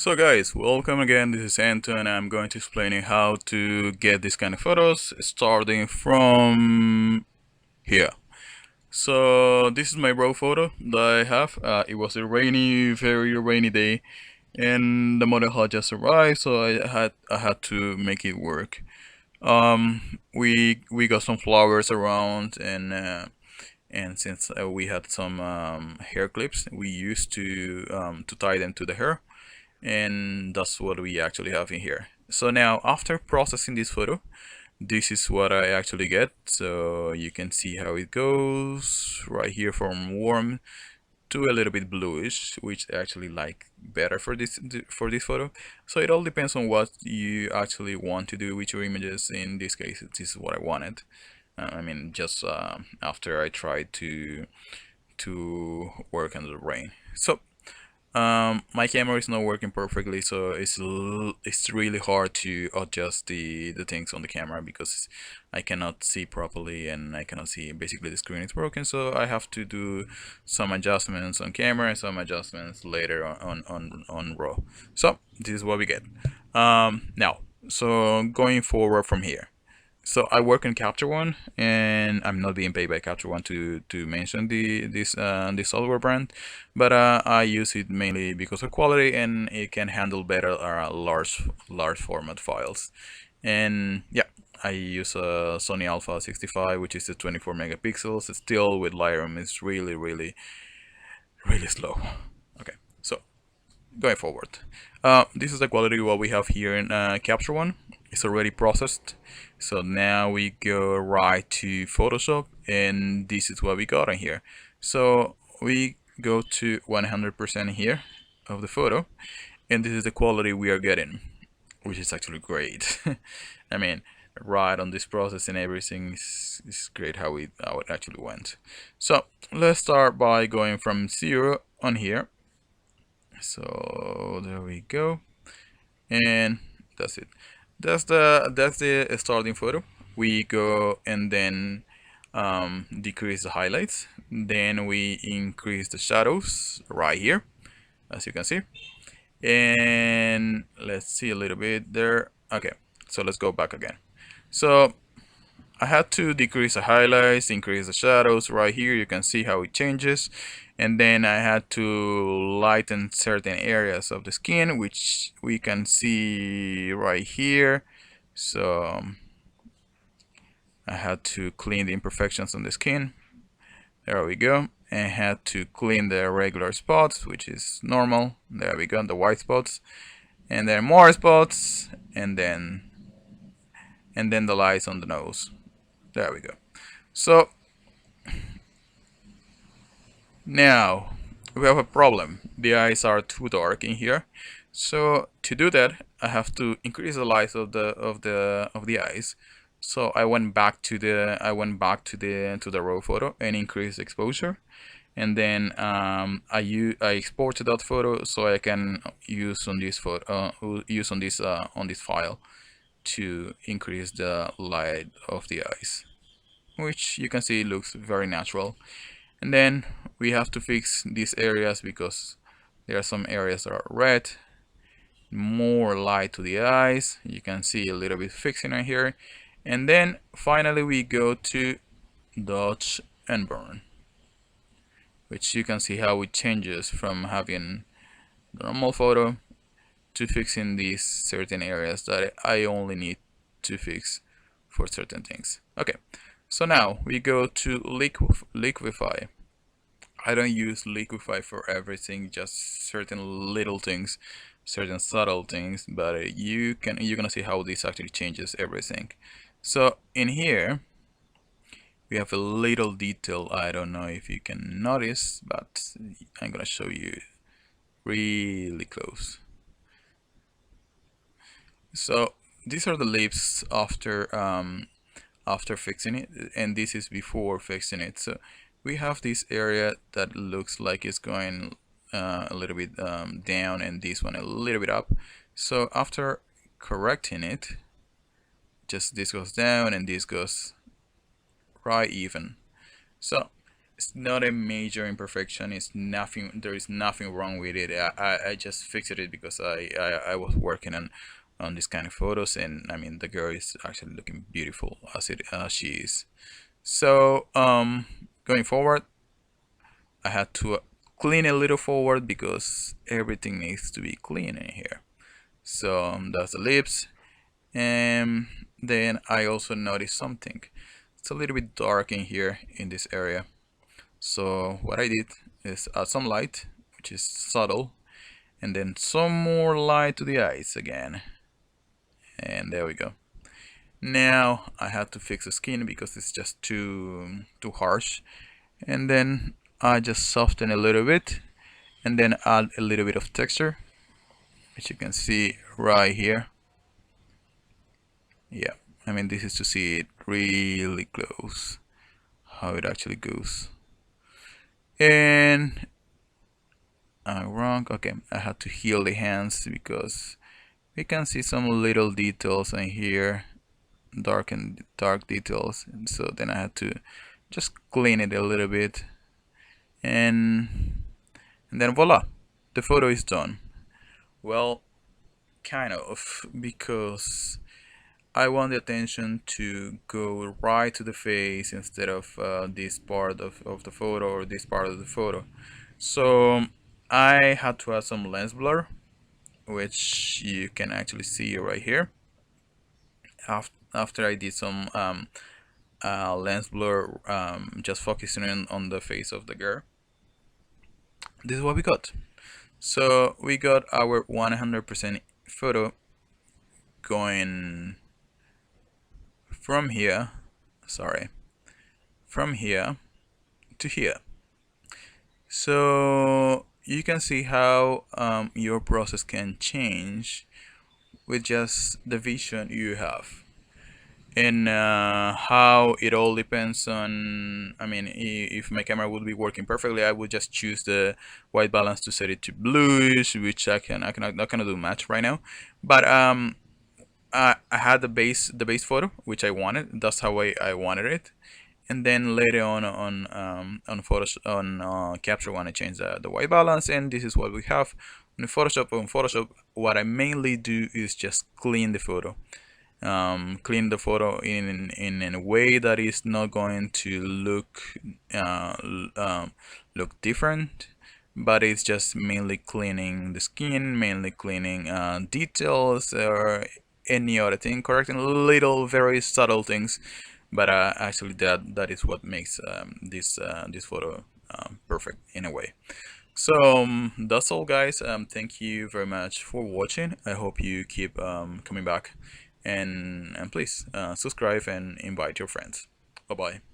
So guys, welcome again. This is Anton. I'm going to explain you how to get this kind of photos starting from here. So this is my raw photo that I have. It was a very rainy day, and the model had just arrived, so I had to make it work. We got some flowers around, and since we had some hair clips, we used to tie them to the hair, and that's what we actually have in here. So now after processing this photo, this is what I actually get. So you can see how it goes right here from warm to a little bit bluish, which I actually like better for this photo. So it all depends on what you actually want to do with your images. In this case, this is what I wanted. I mean, just after I tried to work under the rain. So my camera is not working perfectly, so it's really hard to adjust the things on the camera because I cannot see properly and I cannot see, basically the screen is broken, so I have to do some adjustments on camera and some adjustments later on RAW. So this is what we get. Now, so going forward from here. So I work in Capture One, and I'm not being paid by Capture One to mention this software brand, but I use it mainly because of quality, and it can handle better large format files. And yeah, I use a Sony Alpha 65, which is a 24 megapixels. Still with Lightroom, it's really slow. Okay, so going forward, this is the quality what we have here in Capture One. It's already processed, so now we go right to Photoshop, and this is what we got in here. So we go to 100% here of the photo, and this is the quality we are getting, which is actually great. I mean, right on this process and everything is great how it actually went. So let's start by going from 0 on here. So there we go, and that's it. That's the starting photo. We go and then decrease the highlights. Then we increase the shadows right here, as you can see. And let's see a little bit there. Okay, so let's go back again. So I had to decrease the highlights, increase the shadows right here. You can see how it changes. And then I had to lighten certain areas of the skin, which we can see right here. So I had to clean the imperfections on the skin. There we go. And had to clean the regular spots, which is normal. There we go, the white spots. And then more spots, and then the lights on the nose. There we go. So now we have a problem. The eyes are too dark in here. So to do that, I have to increase the light of the eyes. So I went back to the raw photo and increased exposure, and then I exported that photo so I can use on this on this file to increase the light of the eyes, which you can see looks very natural. And then we have to fix these areas because there are some areas that are red, more light to the eyes. You can see a little bit fixing right here. And then finally we go to dodge and burn, which you can see how it changes from having the normal photo to fixing these certain areas that I only need to fix for certain things. Okay, so now we go to liquify. I don't use liquify for everything, just certain little things, certain subtle things, but you're gonna see how this actually changes everything. So in here we have a little detail. I don't know if you can notice, but I'm gonna show you really close. So these are the lips after fixing it, and this is before fixing it. So we have this area that looks like it's going a little bit down, and this one a little bit up. So after correcting it, just this goes down and this goes right even. So It's not a major imperfection. It's nothing. There is nothing wrong with it. I just fixed it because I was working on this kind of photos, and I mean the girl is actually looking beautiful as she is. So going forward, I had to clean a little forward because everything needs to be clean in here. So that's the lips, and then I also noticed something. It's a little bit dark in here in this area. So what I did is add some light, which is subtle, and then some more light to the eyes again. And there we go. Now I had to fix the skin because it's just too harsh. And then I just soften a little bit and then add a little bit of texture, which you can see right here. Yeah, I mean this is to see it really close, how it actually goes. And I'm wrong. Okay, I had to heal the hands because we can see some little details in here, dark details, and so then I had to just clean it a little bit, and then voila, the photo is done. Well, kind of, because I want the attention to go right to the face instead of this part of the photo or this part of the photo. So I had to add some lens blur, which you can actually see right here. After I did some lens blur, just focusing on the face of the girl, this is what we got. So we got our 100% photo going from here, sorry, from here to here. So you can see how your process can change with just the vision you have, and how it all depends on, I mean, if my camera would be working perfectly, I would just choose the white balance to set it to bluish, which I cannot do much right now. But I had the base photo which I wanted. That's how I wanted it. And then later on Photoshop, on Capture One, I changed the white balance, and this is what we have. On Photoshop, what I mainly do is just clean the photo. Clean the photo in a way that is not going to look different, but it's just mainly cleaning the skin, mainly cleaning details or any other thing, correcting little very subtle things. But actually that is what makes this photo perfect in a way. So that's all, guys. Thank you very much for watching. I hope you keep coming back, and please subscribe and invite your friends. Bye bye.